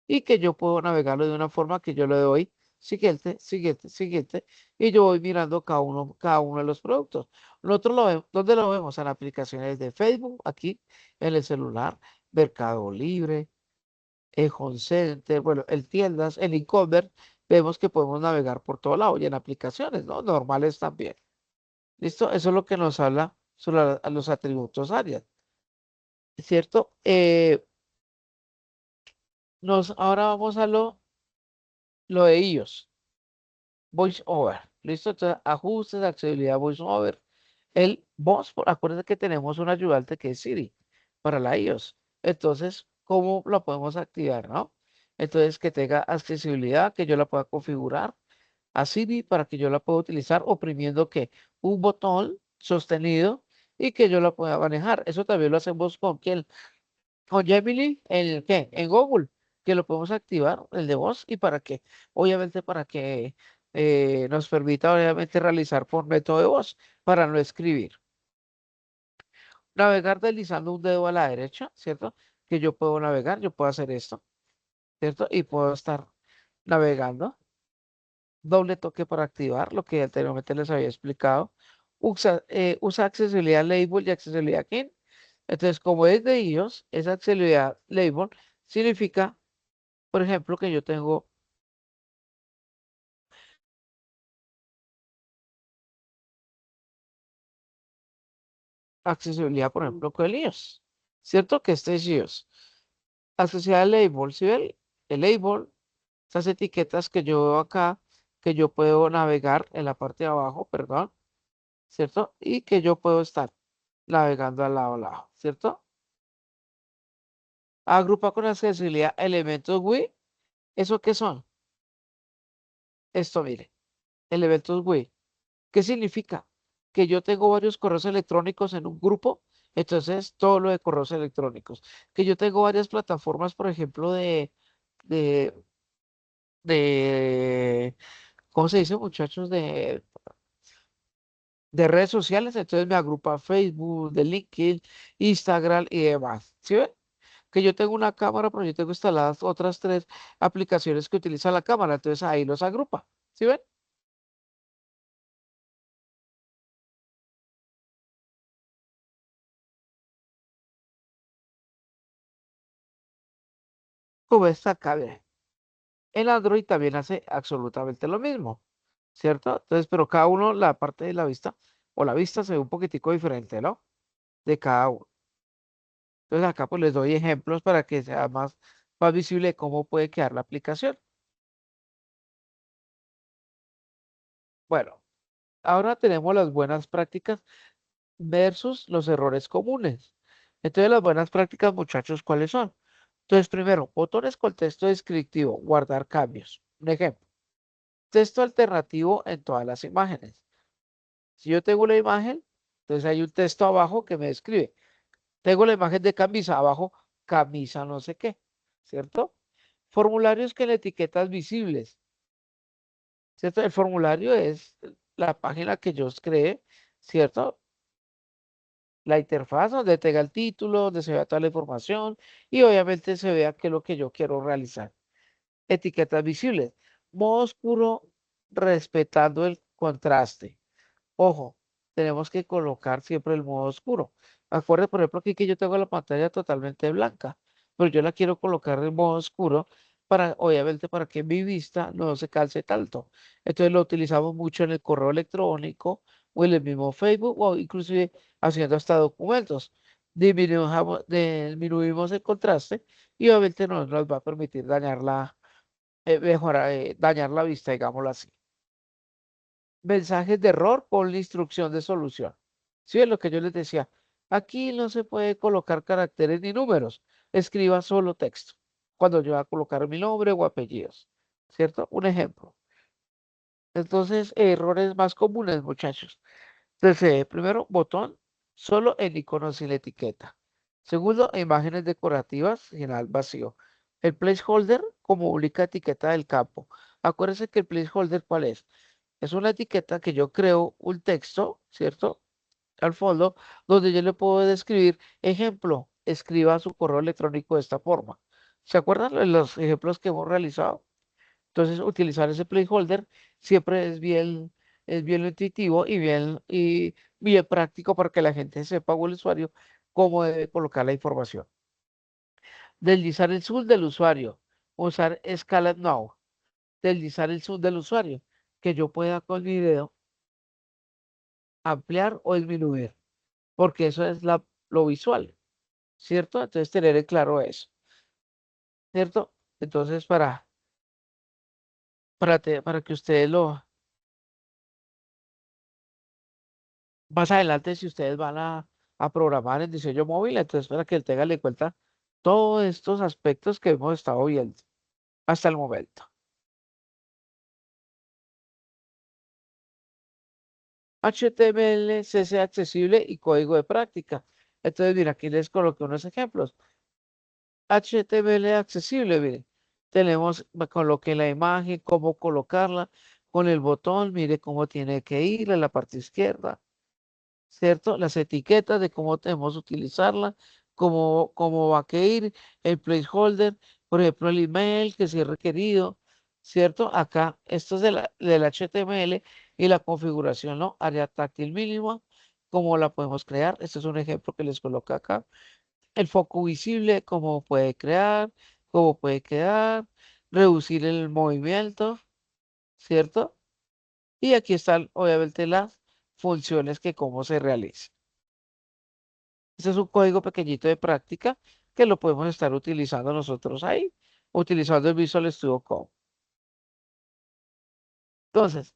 y que yo puedo navegarlo de una forma que yo le doy siguiente, siguiente, siguiente y yo voy mirando cada uno de los productos. Nosotros lo vemos, ¿dónde lo vemos? En aplicaciones de Facebook, aquí en el celular, Mercado Libre, Home Center, bueno, el tiendas, el e-commerce, vemos que podemos navegar por todo lado y en aplicaciones, ¿no? Normales también. ¿Listo? Eso es lo que nos habla sobre los atributos áreas, ¿cierto? Ahora vamos a lo de ellos. Voice over. ¿Listo? Entonces, ajustes, accesibilidad, voice over. El voz, acuérdense que tenemos un ayudante que es Siri para la iOS. Entonces, ¿cómo lo podemos activar, no? Entonces, que tenga accesibilidad, que yo la pueda configurar a Siri para que yo la pueda utilizar oprimiendo que un botón sostenido y que yo la pueda manejar. Eso también lo hacemos con quién, con Gemini, ¿en qué? En Google, que lo podemos activar, el de voz, y para qué, obviamente para que nos permita obviamente realizar por método de voz, para no escribir. Navegar deslizando un dedo a la derecha, ¿cierto? Que yo puedo navegar, yo puedo hacer esto, ¿cierto? Y puedo estar navegando. Doble toque para activar, lo que anteriormente les había explicado. Usa accesibilidad label y accesibilidad kin. Entonces, como es de ellos, esa accesibilidad label significa, por ejemplo, que yo tengo accesibilidad, por ejemplo, con el iOS, ¿cierto? Que este es iOS. Accesibilidad label, ¿sí ven? El label, esas etiquetas que yo veo acá, que yo puedo navegar en la parte de abajo, perdón, ¿cierto? Y que yo puedo estar navegando al lado a lado, ¿cierto? Agrupa con accesibilidad elementos GUI. ¿Eso qué son? Esto, mire, elementos GUI. ¿Qué significa? Que yo tengo varios correos electrónicos en un grupo, entonces todo lo de correos electrónicos. Que yo tengo varias plataformas, por ejemplo, de, de, ¿cómo se dice, muchachos? De redes sociales, entonces me agrupa Facebook, de LinkedIn, Instagram y demás. ¿Sí ven? Que yo tengo una cámara, pero yo tengo instaladas otras 3 aplicaciones que utilizan la cámara, entonces ahí los agrupa. ¿Sí ven? Como esta acá, ve. El Android también hace absolutamente lo mismo, ¿cierto? Entonces, pero cada uno, la parte de la vista o la vista se ve un poquitico diferente, ¿no? De cada uno. Entonces acá pues les doy ejemplos para que sea más visible cómo puede quedar la aplicación. Bueno, ahora tenemos las buenas prácticas versus los errores comunes. Entonces, las buenas prácticas, muchachos, ¿cuáles son? Entonces, primero, botones con texto descriptivo, guardar cambios. Un ejemplo, texto alternativo en todas las imágenes. Si yo tengo la imagen, entonces hay un texto abajo que me describe. Tengo la imagen de camisa, abajo camisa no sé qué, ¿cierto? Formularios con etiquetas visibles, ¿cierto? El formulario es la página que yo creé, ¿cierto? La interfaz donde tenga el título, donde se vea toda la información y obviamente se vea qué es lo que yo quiero realizar. Etiquetas visibles. Modo oscuro respetando el contraste. Ojo, tenemos que colocar siempre el modo oscuro. Acuérdense, por ejemplo, aquí que yo tengo la pantalla totalmente blanca, pero yo la quiero colocar en modo oscuro para, obviamente, para que mi vista no se calce tanto. Entonces lo utilizamos mucho en el correo electrónico o en el mismo Facebook o inclusive haciendo hasta documentos. Disminuimos el contraste y obviamente no nos va a permitir dañar la vista, digámoslo así. Mensajes de error con la instrucción de solución. ¿Sí es lo que yo les decía? Aquí no se puede colocar caracteres ni números. Escriba solo texto. Cuando yo voy a colocar mi nombre o apellidos. ¿Cierto? Un ejemplo. Entonces, errores más comunes, muchachos. Entonces, primero, botón solo en icono sin la etiqueta. Segundo, imágenes decorativas, final vacío. El placeholder como única etiqueta del campo. Acuérdense que el placeholder, ¿cuál es? Es una etiqueta que yo creo un texto, ¿cierto? Al fondo, donde yo le puedo describir, ejemplo, escriba su correo electrónico de esta forma. ¿Se acuerdan de los ejemplos que hemos realizado? Entonces, utilizar ese placeholder siempre es bien intuitivo y bien práctico para que la gente sepa o el usuario cómo debe colocar la información. Deslizar el zoom del usuario. Usar escala now. Deslizar el zoom del usuario. Que yo pueda con mi dedo ampliar o disminuir, porque eso es lo visual, ¿cierto? Entonces tener en claro eso, ¿cierto? Entonces para que ustedes más adelante, si ustedes van a programar en diseño móvil, entonces para que tengan en cuenta todos estos aspectos que hemos estado viendo hasta el momento. HTML, CC accesible y código de práctica. Entonces, mira, aquí les coloqué unos ejemplos. HTML accesible, mire. Me coloqué la imagen, cómo colocarla con el botón, mire cómo tiene que ir en la parte izquierda, ¿cierto? Las etiquetas de cómo debemos utilizarla, cómo va a que ir, el placeholder, por ejemplo, el email que si es requerido, ¿cierto? Acá, esto es del HTML y la configuración, ¿no? Área táctil mínima, cómo la podemos crear. Este es un ejemplo que les coloco acá. El foco visible, cómo puede crear, cómo puede quedar, reducir el movimiento, ¿cierto? Y aquí están obviamente las funciones que cómo se realiza. Este es un código pequeñito de práctica que lo podemos estar utilizando nosotros ahí, utilizando el Visual Studio Code. Entonces,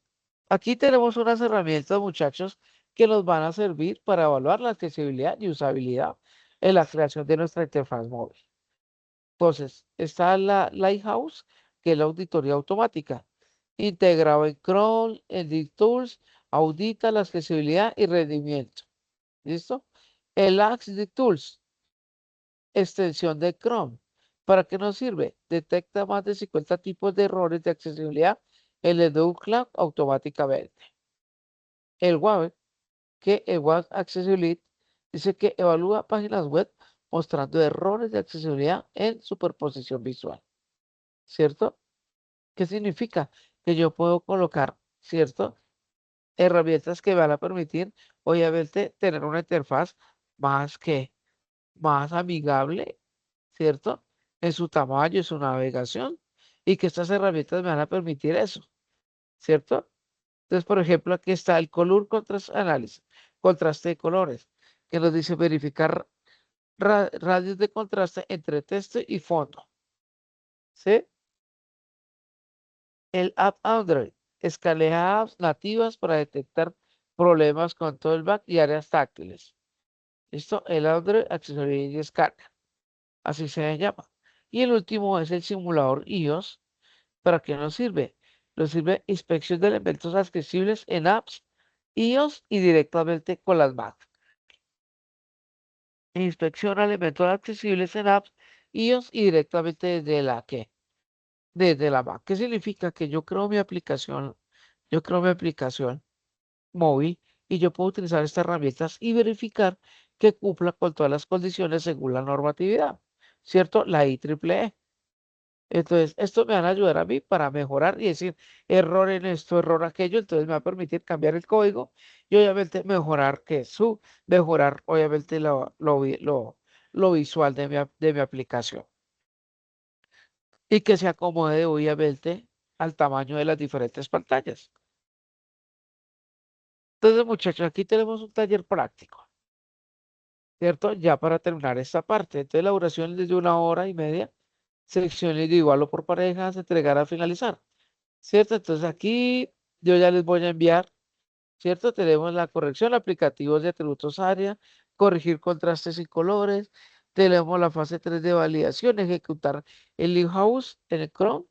aquí tenemos unas herramientas, muchachos, que nos van a servir para evaluar la accesibilidad y usabilidad en la creación de nuestra interfaz móvil. Entonces, está la Lighthouse, que es la auditoría automática, integrado en Chrome, en DeepTools, audita la accesibilidad y rendimiento. ¿Listo? El Axe DeepTools, extensión de Chrome. ¿Para qué nos sirve? Detecta más de 50 tipos de errores de accesibilidad en el Cloud automáticamente. El WAV, que el WAV Accessibility, dice que evalúa páginas web mostrando errores de accesibilidad en superposición visual. ¿Cierto? ¿Qué significa? Que yo puedo colocar, ¿cierto? Herramientas que me van a permitir, obviamente, tener una interfaz más más amigable, ¿cierto? En su tamaño, en su navegación, y que estas herramientas me van a permitir eso, ¿cierto? Entonces, por ejemplo, aquí está el Color Contrast Analysis, contraste de colores, que nos dice verificar radios de contraste entre texto y fondo, ¿sí? El App Android. escalea apps nativas para detectar problemas con todo el back y áreas táctiles. ¿Listo? El Android Accessibility Scanner, así se llama. Y el último es el simulador iOS. ¿Para qué nos sirve? Nos sirve inspección de elementos accesibles en apps iOS y directamente con las Mac. Inspecciona elementos accesibles en apps iOS y directamente desde la que, desde la Mac. ¿Qué significa? Que yo creo mi aplicación móvil y yo puedo utilizar estas herramientas y verificar que cumpla con todas las condiciones según la normatividad, ¿cierto? La IEEE. Entonces, esto me van a ayudar a mí para mejorar y decir error en esto, error aquello. Entonces, me va a permitir cambiar el código y obviamente mejorar obviamente lo visual de mi aplicación y que se acomode obviamente al tamaño de las diferentes pantallas. Entonces, muchachos, aquí tenemos un taller práctico, ¿cierto? Ya para terminar esta parte. Entonces, la duración es de 1 hora y media, selección individual o por parejas, entregar a finalizar. ¿Cierto? Entonces aquí yo ya les voy a enviar, ¿cierto? Tenemos la corrección, aplicativos de atributos área, corregir contrastes y colores. Tenemos la fase 3 de validación, ejecutar el house en el Chrome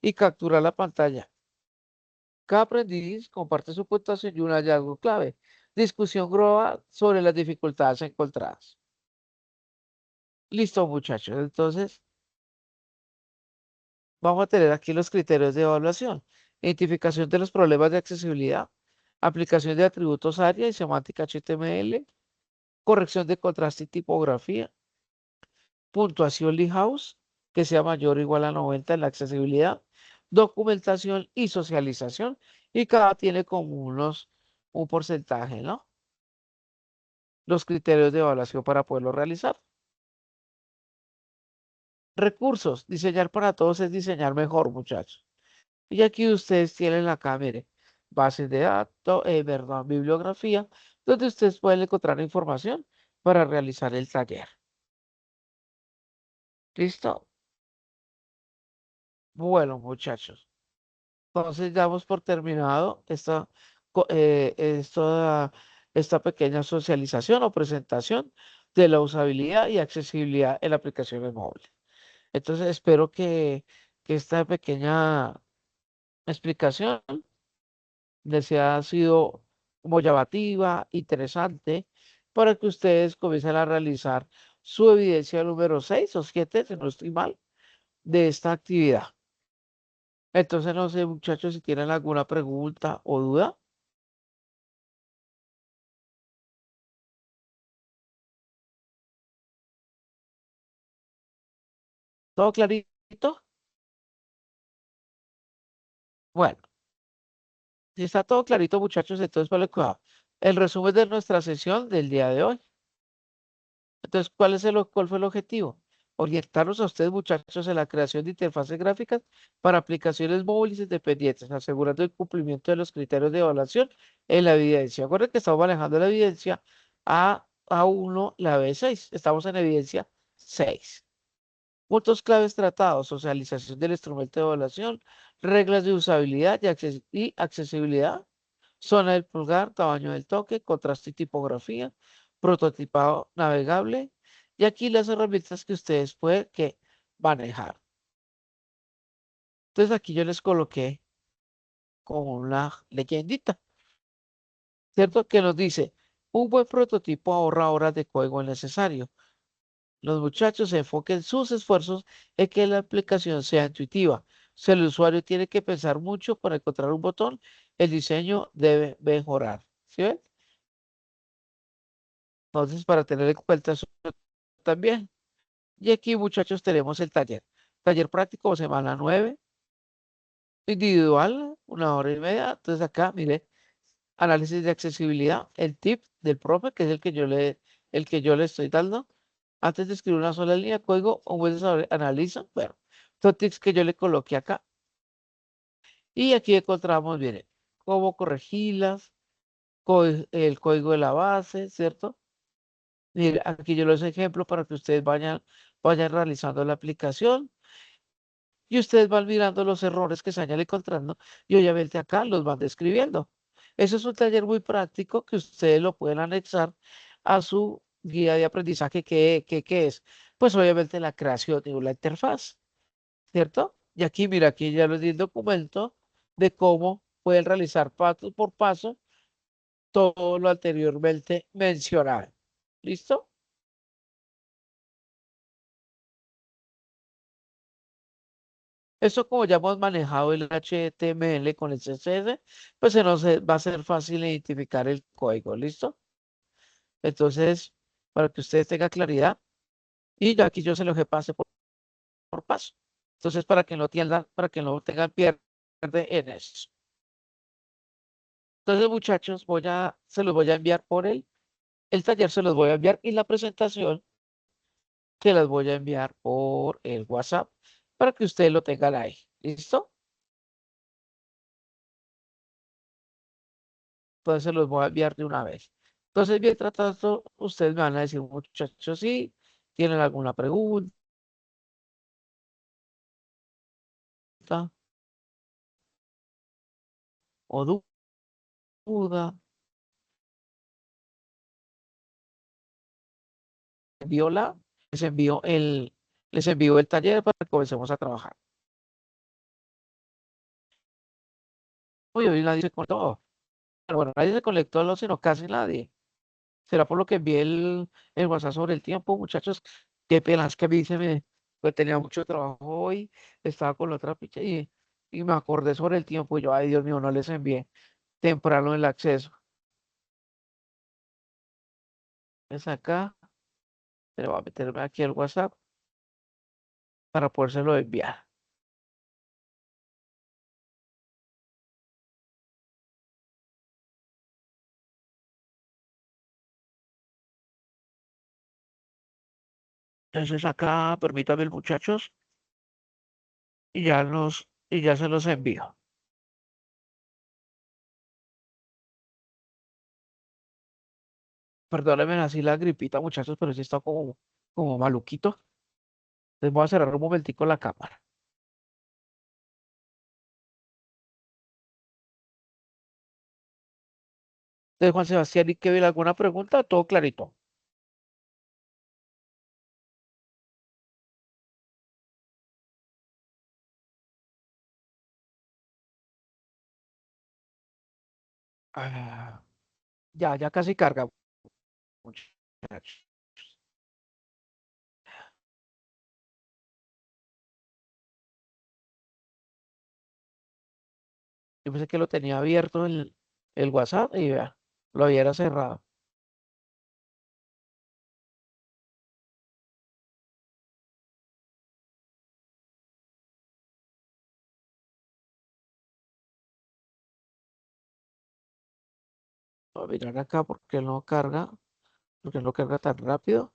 y capturar la pantalla. Cada aprendiz comparte su puntuación y un hallazgo clave. Discusión global sobre las dificultades encontradas. Listo, muchachos. Entonces, vamos a tener aquí los criterios de evaluación. Identificación de los problemas de accesibilidad, aplicación de atributos área y semántica HTML, corrección de contraste y tipografía, puntuación Lighthouse, que sea mayor o igual a 90 en la accesibilidad, documentación y socialización, y cada tiene como un porcentaje, ¿no? Los criterios de evaluación para poderlo realizar. Recursos, diseñar para todos es diseñar mejor, muchachos. Y aquí ustedes tienen acá, mire, bases de datos, perdón, bibliografía, donde ustedes pueden encontrar información para realizar el taller. ¿Listo? Bueno, muchachos. Entonces damos por terminado esta pequeña socialización o presentación de la usabilidad y accesibilidad en aplicaciones móviles. Entonces espero que esta pequeña explicación les ha sido como llamativa, interesante, para que ustedes comiencen a realizar su evidencia número 6 o 7, si no estoy mal, de esta actividad. Entonces, no sé, muchachos, si tienen alguna pregunta o duda. ¿Todo clarito? Bueno, si está todo clarito, muchachos, entonces, vale, cuidado. El resumen de nuestra sesión del día de hoy. Entonces, ¿cuál fue el objetivo? Orientarlos a ustedes, muchachos, en la creación de interfaces gráficas para aplicaciones móviles independientes, asegurando el cumplimiento de los criterios de evaluación en la evidencia. Acuérdense que estamos manejando la evidencia A1, la B6. Estamos en evidencia 6. Puntos claves tratados: socialización del instrumento de evaluación, reglas de usabilidad y accesibilidad, zona del pulgar, tamaño del toque, contraste y tipografía, prototipado navegable, y aquí las herramientas que ustedes pueden manejar. Entonces aquí yo les coloqué como una leyendita, ¿cierto? Que nos dice, un buen prototipo ahorra horas de código necesario. Los muchachos se enfoquen sus esfuerzos en que la aplicación sea intuitiva. Si el usuario tiene que pensar mucho para encontrar un botón, el diseño debe mejorar. ¿Sí ven? Entonces, para tener en cuenta eso también. Y aquí, muchachos, tenemos el taller. Taller práctico, semana 9, individual, 1 hora y media. Entonces, acá, mire, análisis de accesibilidad, el tip del profe, que es el que yo le estoy dando. Antes de escribir una sola línea de código, un buen desarrollador analiza, bueno, estos tips que yo le coloqué acá. Y aquí encontramos, mire, cómo corregirlas, el código de la base, ¿cierto? Mire, aquí yo les ejemplo para que ustedes vayan realizando la aplicación. y ustedes van mirando los errores que se vayan encontrando y obviamente acá los van describiendo. Eso es un taller muy práctico que ustedes lo pueden anexar a su guía de aprendizaje. ¿Qué es? Pues obviamente la creación de una interfaz, ¿cierto? Y aquí, mira, aquí ya les di el documento de cómo pueden realizar paso por paso todo lo anteriormente mencionado. ¿Listo? Esto como ya hemos manejado el HTML con el CSS, pues se nos va a ser fácil identificar el código. ¿Listo? Entonces, para que ustedes tengan claridad, y ya aquí yo se los que pase por paso. Entonces, para que no tengan pierde en eso. Entonces, muchachos, se los voy a enviar por el taller se los voy a enviar y la presentación se las voy a enviar por el WhatsApp para que ustedes lo tengan ahí. ¿Listo? Entonces, se los voy a enviar de una vez. Entonces, mientras tanto, ustedes me van a decir, muchachos, si tienen alguna pregunta o duda, envíola, les envío el taller para que comencemos a trabajar. Uy, hoy nadie se conectó. Bueno, nadie se conectó, sino casi nadie. Será por lo que envié el WhatsApp sobre el tiempo, muchachos. Qué penas que a mí pues tenía mucho trabajo hoy, estaba con la otra picha y me acordé sobre el tiempo. Y yo, ay, Dios mío, no les envié temprano el acceso. Es acá, pero voy a meterme aquí al WhatsApp para podérselo enviar. Entonces acá, permítanme, muchachos, y ya se los envío. Perdónenme así la gripita, muchachos, pero sí está como maluquito. Les voy a cerrar un momentico la cámara. Entonces, Juan Sebastián, ¿y qué viene alguna pregunta? Todo clarito. Ah, ya casi carga, muchachos. Yo pensé que lo tenía abierto el WhatsApp y vea, lo hubiera cerrado. Voy a mirar acá porque no carga tan rápido.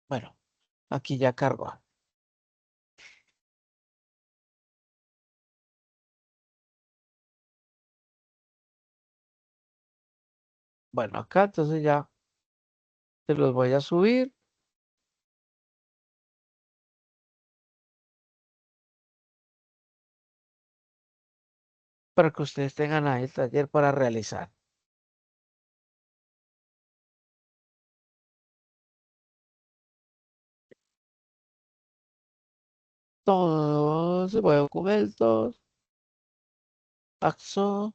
Bueno, aquí ya cargó. Bueno, acá entonces ya se los voy a subir para que ustedes tengan ahí el taller para realizar. Entonces, voy a documentos, Axo,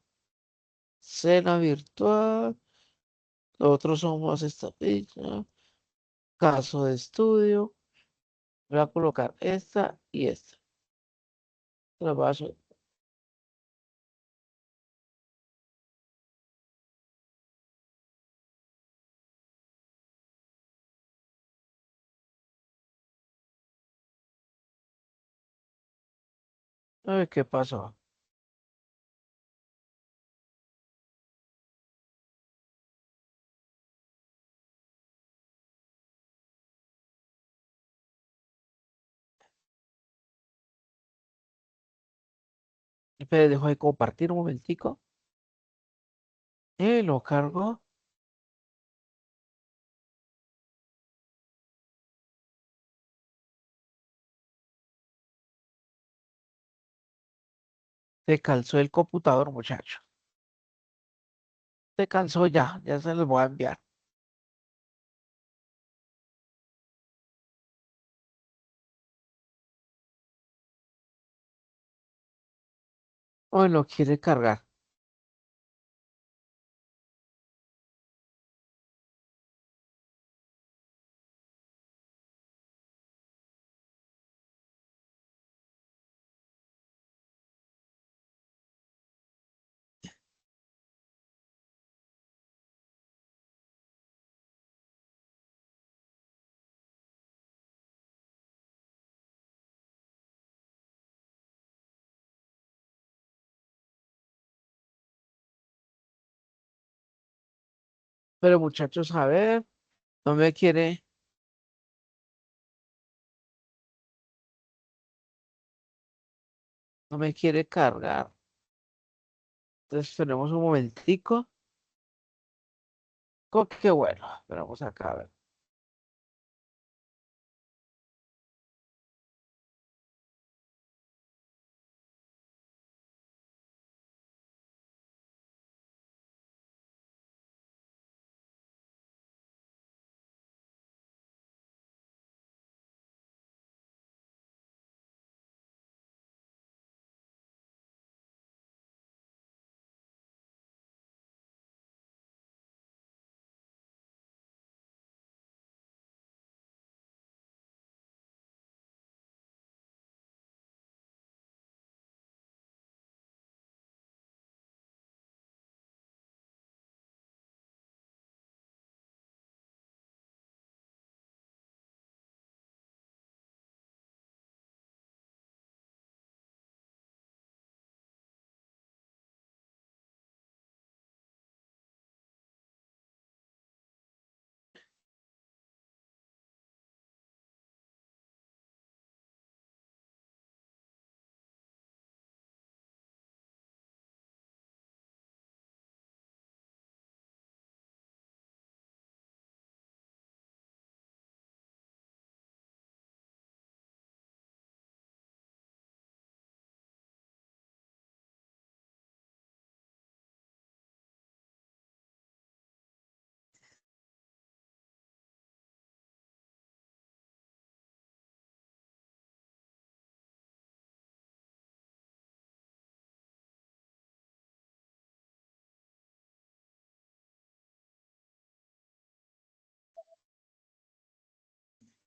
cena virtual. Nosotros somos esta ficha, caso de estudio. Voy a colocar esta y esta. La voy a a ver qué pasó. Espera, dejo de compartir un momentico. Lo cargo. Se calzó el computador, muchacho. Se cansó ya, ya se los voy a enviar. Hoy lo quiere cargar. Pero muchachos, a ver, no me quiere, no me quiere cargar. Entonces tenemos un momentico. Qué bueno. Esperamos acá, a ver.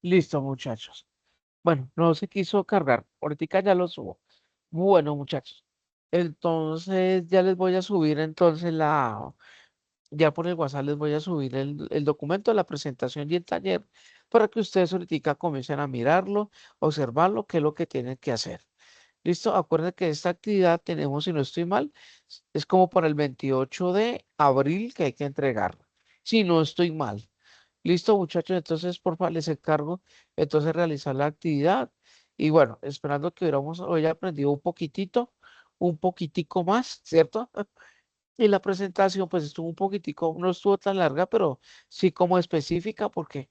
Listo, muchachos. Bueno, no se quiso cargar. Ahorita ya lo subo. Bueno, muchachos. Entonces ya les voy a subir entonces ya por el WhatsApp les voy a subir el documento de la presentación y el taller para que ustedes ahorita comiencen a mirarlo, observarlo, qué es lo que tienen que hacer. Listo, acuérdense que esta actividad tenemos, si no estoy mal, es como para el 28 de abril que hay que entregarla. Si no estoy mal. Listo, muchachos, entonces por favor les encargo entonces realizar la actividad y bueno, esperando que hubiéramos hoy aprendido un poquitito, un poquitico más, ¿cierto? Y la presentación pues estuvo un poquitico, no estuvo tan larga, pero sí como específica porque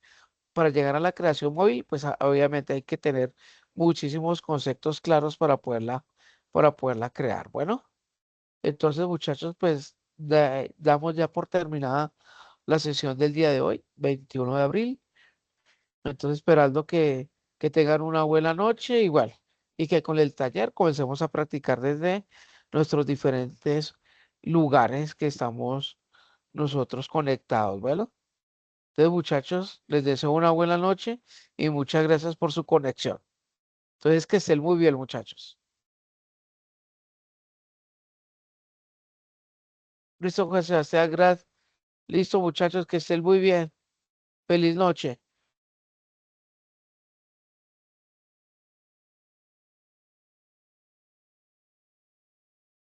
para llegar a la creación móvil pues obviamente hay que tener muchísimos conceptos claros para poderla crear. Bueno, entonces muchachos pues damos ya por terminada la sesión del día de hoy, 21 de abril. Entonces, esperando que tengan una buena noche igual y que con el taller comencemos a practicar desde nuestros diferentes lugares que estamos nosotros conectados. Bueno, entonces muchachos, les deseo una buena noche y muchas gracias por su conexión. Entonces, que estén muy bien, muchachos. Listo, José Sebastián, gracias. Listo, muchachos, que estén muy bien. Feliz noche.